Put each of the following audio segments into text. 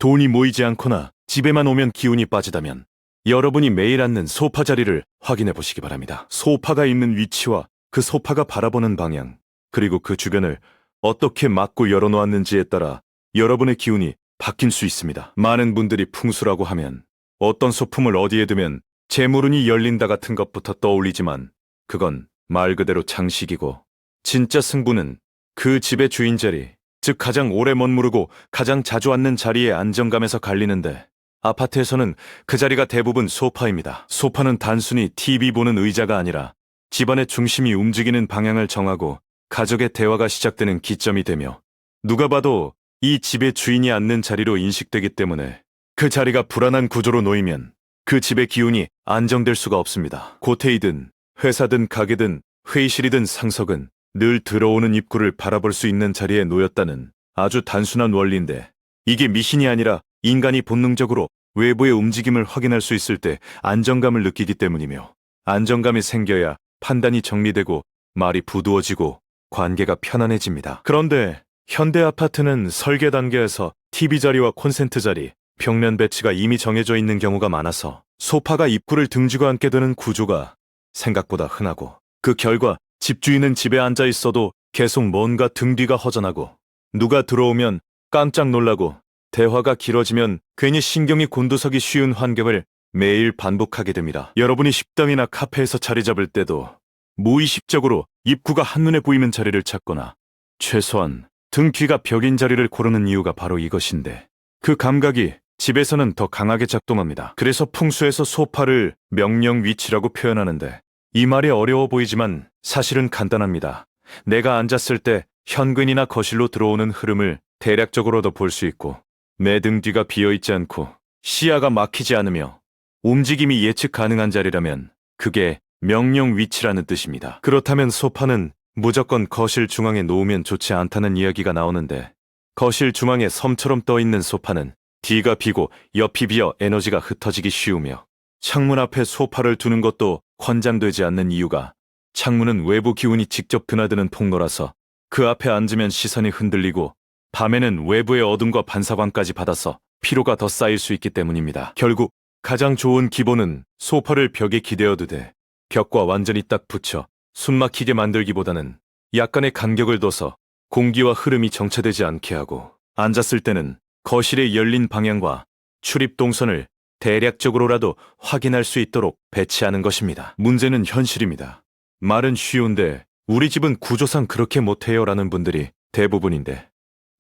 돈이 모이지 않거나 집에만 오면 기운이 빠지다면 여러분이 매일 앉는 소파 자리를 확인해 보시기 바랍니다. 소파가 있는 위치와 그 소파가 바라보는 방향, 그리고 그 주변을 어떻게 막고 열어놓았는지에 따라 여러분의 기운이 바뀔 수 있습니다. 많은 분들이 풍수라고 하면 어떤 소품을 어디에 두면 재물운이 열린다 같은 것부터 떠올리지만 그건 말 그대로 장식이고, 진짜 승부는 그 집의 주인 자리, 즉 가장 오래 머무르고 가장 자주 앉는 자리의 안정감에서 갈리는데, 아파트에서는 그 자리가 대부분 소파입니다. 소파는 단순히 TV 보는 의자가 아니라 집안의 중심이 움직이는 방향을 정하고 가족의 대화가 시작되는 기점이 되며, 누가 봐도 이 집의 주인이 앉는 자리로 인식되기 때문에 그 자리가 불안한 구조로 놓이면 그 집의 기운이 안정될 수가 없습니다. 고테이든 회사든 가게든 회의실이든 상석은 늘 들어오는 입구를 바라볼 수 있는 자리에 놓였다는 아주 단순한 원리인데, 이게 미신이 아니라 인간이 본능적으로 외부의 움직임을 확인할 수 있을 때 안정감을 느끼기 때문이며, 안정감이 생겨야 판단이 정리되고 말이 부드러워지고 관계가 편안해집니다. 그런데 현대 아파트는 설계 단계에서 TV 자리와 콘센트 자리, 벽면 배치가 이미 정해져 있는 경우가 많아서 소파가 입구를 등지고 앉게 되는 구조가 생각보다 흔하고, 그 결과 집주인은 집에 앉아 있어도 계속 뭔가 등 뒤가 허전하고, 누가 들어오면 깜짝 놀라고, 대화가 길어지면 괜히 신경이 곤두서기 쉬운 환경을 매일 반복하게 됩니다. 여러분이 식당이나 카페에서 자리 잡을 때도 무의식적으로 입구가 한눈에 보이는 자리를 찾거나 최소한 등 뒤가 벽인 자리를 고르는 이유가 바로 이것인데, 그 감각이 집에서는 더 강하게 작동합니다. 그래서 풍수에서 소파를 명령 위치라고 표현하는데, 이 말이 어려워 보이지만 사실은 간단합니다. 내가 앉았을 때 현관이나 거실로 들어오는 흐름을 대략적으로도 볼 수 있고, 내 등 뒤가 비어있지 않고 시야가 막히지 않으며 움직임이 예측 가능한 자리라면 그게 명령 위치라는 뜻입니다. 그렇다면 소파는 무조건 거실 중앙에 놓으면 좋지 않다는 이야기가 나오는데, 거실 중앙에 섬처럼 떠있는 소파는 뒤가 비고 옆이 비어 에너지가 흩어지기 쉬우며, 창문 앞에 소파를 두는 것도 권장되지 않는 이유가, 창문은 외부 기운이 직접 드나드는 통로라서 그 앞에 앉으면 시선이 흔들리고 밤에는 외부의 어둠과 반사광까지 받아서 피로가 더 쌓일 수 있기 때문입니다. 결국 가장 좋은 기본은 소파를 벽에 기대어 두되 벽과 완전히 딱 붙여 숨막히게 만들기보다는 약간의 간격을 둬서 공기와 흐름이 정체되지 않게 하고, 앉았을 때는 거실의 열린 방향과 출입 동선을 대략적으로라도 확인할 수 있도록 배치하는 것입니다. 문제는 현실입니다. 말은 쉬운데 우리 집은 구조상 그렇게 못해요 라는 분들이 대부분인데,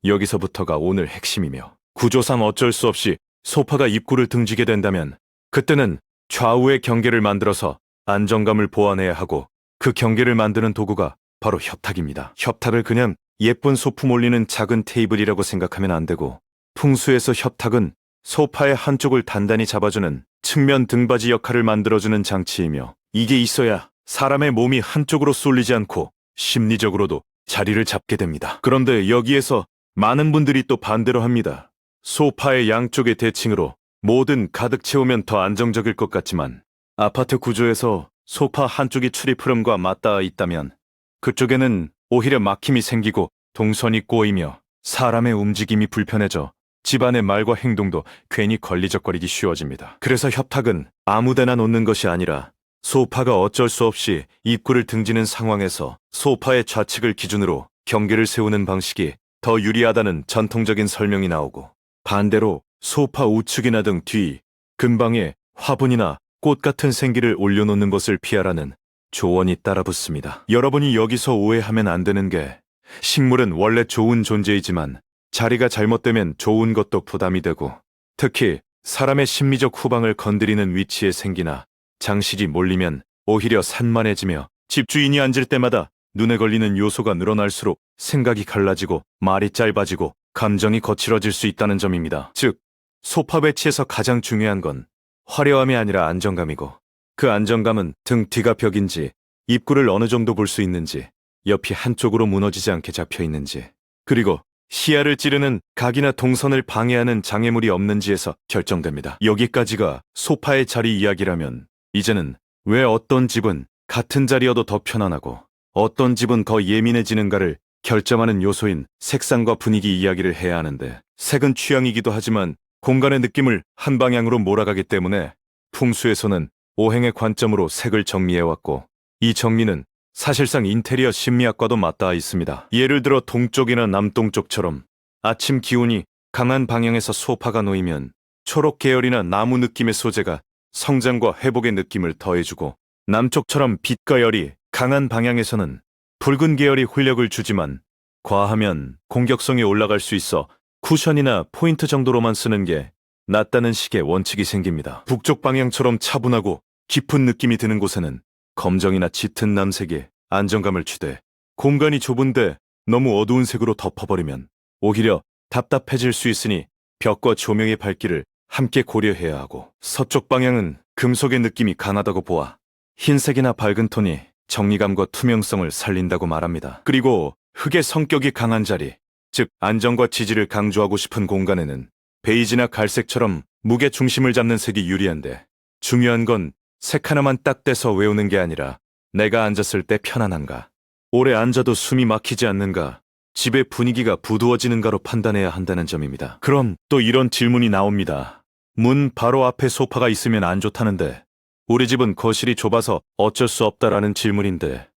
여기서부터가 오늘 핵심이며, 구조상 어쩔 수 없이 소파가 입구를 등지게 된다면 그때는 좌우의 경계를 만들어서 안정감을 보완해야 하고, 그 경계를 만드는 도구가 바로 협탁입니다. 협탁을 그냥 예쁜 소품 올리는 작은 테이블이라고 생각하면 안 되고, 풍수에서 협탁은 소파의 한쪽을 단단히 잡아주는 측면 등받이 역할을 만들어주는 장치이며, 이게 있어야 사람의 몸이 한쪽으로 쏠리지 않고 심리적으로도 자리를 잡게 됩니다. 그런데 여기에서 많은 분들이 또 반대로 합니다. 소파의 양쪽의 대칭으로 뭐든 가득 채우면 더 안정적일 것 같지만, 아파트 구조에서 소파 한쪽이 출입 흐름과 맞닿아 있다면 그쪽에는 오히려 막힘이 생기고 동선이 꼬이며 사람의 움직임이 불편해져 집안의 말과 행동도 괜히 걸리적거리기 쉬워집니다. 그래서 협탁은 아무데나 놓는 것이 아니라 소파가 어쩔 수 없이 입구를 등지는 상황에서 소파의 좌측을 기준으로 경계를 세우는 방식이 더 유리하다는 전통적인 설명이 나오고, 반대로 소파 우측이나 등 뒤, 근방에 화분이나 꽃 같은 생기를 올려놓는 것을 피하라는 조언이 따라붙습니다. 여러분이 여기서 오해하면 안 되는 게, 식물은 원래 좋은 존재이지만 자리가 잘못되면 좋은 것도 부담이 되고, 특히 사람의 심리적 후방을 건드리는 위치에 생기나 장식이 몰리면 오히려 산만해지며, 집주인이 앉을 때마다 눈에 걸리는 요소가 늘어날수록 생각이 갈라지고 말이 짧아지고 감정이 거칠어질 수 있다는 점입니다. 즉, 소파 배치에서 가장 중요한 건 화려함이 아니라 안정감이고, 그 안정감은 등 뒤가 벽인지, 입구를 어느 정도 볼 수 있는지, 옆이 한쪽으로 무너지지 않게 잡혀 있는지, 그리고 시야를 찌르는 각이나 동선을 방해하는 장애물이 없는지에서 결정됩니다. 여기까지가 소파의 자리 이야기라면, 이제는 왜 어떤 집은 같은 자리여도 더 편안하고 어떤 집은 더 예민해지는가를 결정하는 요소인 색상과 분위기 이야기를 해야 하는데, 색은 취향이기도 하지만 공간의 느낌을 한 방향으로 몰아가기 때문에 풍수에서는 오행의 관점으로 색을 정리해왔고, 이 정리는 사실상 인테리어 심리학과도 맞닿아 있습니다. 예를 들어 동쪽이나 남동쪽처럼 아침 기온이 강한 방향에서 소파가 놓이면 초록 계열이나 나무 느낌의 소재가 성장과 회복의 느낌을 더해주고, 남쪽처럼 빛과 열이 강한 방향에서는 붉은 계열이 활력을 주지만 과하면 공격성이 올라갈 수 있어 쿠션이나 포인트 정도로만 쓰는 게 낫다는 식의 원칙이 생깁니다. 북쪽 방향처럼 차분하고 깊은 느낌이 드는 곳에는 검정이나 짙은 남색이 안정감을 주되, 공간이 좁은데 너무 어두운 색으로 덮어버리면 오히려 답답해질 수 있으니 벽과 조명의 밝기를 함께 고려해야 하고, 서쪽 방향은 금속의 느낌이 강하다고 보아 흰색이나 밝은 톤이 정리감과 투명성을 살린다고 말합니다. 그리고 흙의 성격이 강한 자리, 즉 안정과 지지를 강조하고 싶은 공간에는 베이지나 갈색처럼 무게 중심을 잡는 색이 유리한데, 중요한 건 색 하나만 딱 떼서 외우는 게 아니라 내가 앉았을 때 편안한가, 오래 앉아도 숨이 막히지 않는가, 집의 분위기가 부두어지는가로 판단해야 한다는 점입니다. 그럼 또 이런 질문이 나옵니다. 문 바로 앞에 소파가 있으면 안 좋다는데 우리 집은 거실이 좁아서 어쩔 수 없다라는 질문인데,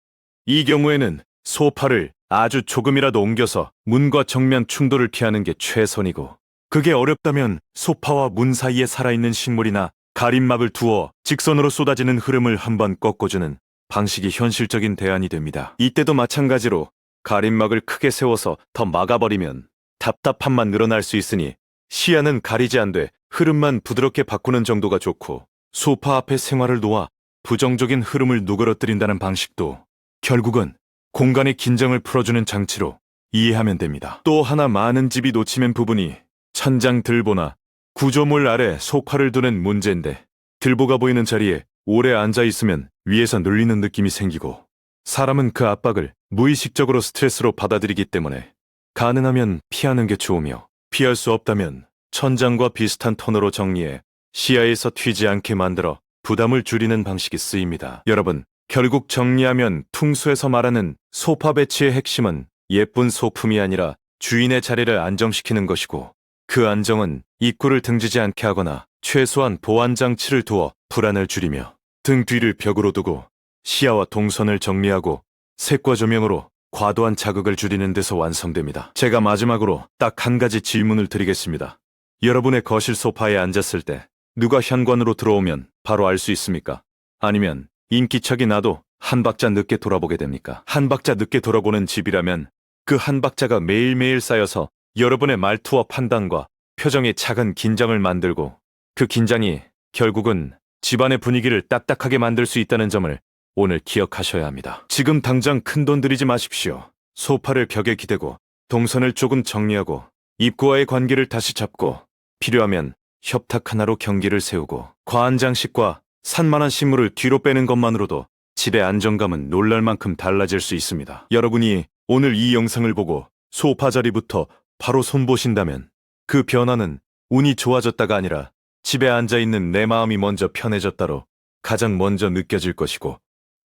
이 경우에는 소파를 아주 조금이라도 옮겨서 문과 정면 충돌을 피하는 게 최선이고, 그게 어렵다면 소파와 문 사이에 살아있는 식물이나 가림막을 두어 직선으로 쏟아지는 흐름을 한번 꺾어주는 방식이 현실적인 대안이 됩니다. 이때도 마찬가지로 가림막을 크게 세워서 더 막아버리면 답답함만 늘어날 수 있으니 시야는 가리지 않되 흐름만 부드럽게 바꾸는 정도가 좋고, 소파 앞에 생활을 놓아 부정적인 흐름을 누그러뜨린다는 방식도 결국은 공간의 긴장을 풀어주는 장치로 이해하면 됩니다. 또 하나 많은 집이 놓치는 부분이 천장 들보나 구조물 아래 소파를 두는 문제인데, 들보가 보이는 자리에 오래 앉아 있으면 위에서 눌리는 느낌이 생기고, 사람은 그 압박을 무의식적으로 스트레스로 받아들이기 때문에 가능하면 피하는 게 좋으며, 피할 수 없다면 천장과 비슷한 톤으로 정리해 시야에서 튀지 않게 만들어 부담을 줄이는 방식이 쓰입니다. 여러분, 결국 정리하면 퉁수에서 말하는 소파 배치의 핵심은 예쁜 소품이 아니라 주인의 자리를 안정시키는 것이고, 그 안정은 입구를 등지지 않게 하거나 최소한 보안 장치를 두어 불안을 줄이며, 등 뒤를 벽으로 두고 시야와 동선을 정리하고 색과 조명으로 과도한 자극을 줄이는 데서 완성됩니다. 제가 마지막으로 딱 한 가지 질문을 드리겠습니다. 여러분의 거실 소파에 앉았을 때 누가 현관으로 들어오면 바로 알 수 있습니까? 아니면 인기척이 나도 한 박자 늦게 돌아보게 됩니까? 한 박자 늦게 돌아보는 집이라면 그 한 박자가 매일매일 쌓여서 여러분의 말투와 판단과 표정에 작은 긴장을 만들고, 그 긴장이 결국은 집안의 분위기를 딱딱하게 만들 수 있다는 점을 오늘 기억하셔야 합니다. 지금 당장 큰돈 들이지 마십시오. 소파를 벽에 기대고 동선을 조금 정리하고 입구와의 관계를 다시 잡고, 필요하면 협탁 하나로 경계를 세우고 과한 장식과 산만한 식물을 뒤로 빼는 것만으로도 집의 안정감은 놀랄 만큼 달라질 수 있습니다. 여러분이 오늘 이 영상을 보고 소파 자리부터 바로 손보신다면 그 변화는 운이 좋아졌다가 아니라 집에 앉아있는 내 마음이 먼저 편해졌다로 가장 먼저 느껴질 것이고,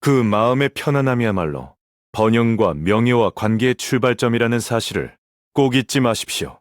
그 마음의 편안함이야말로 번영과 명예와 관계의 출발점이라는 사실을 꼭 잊지 마십시오.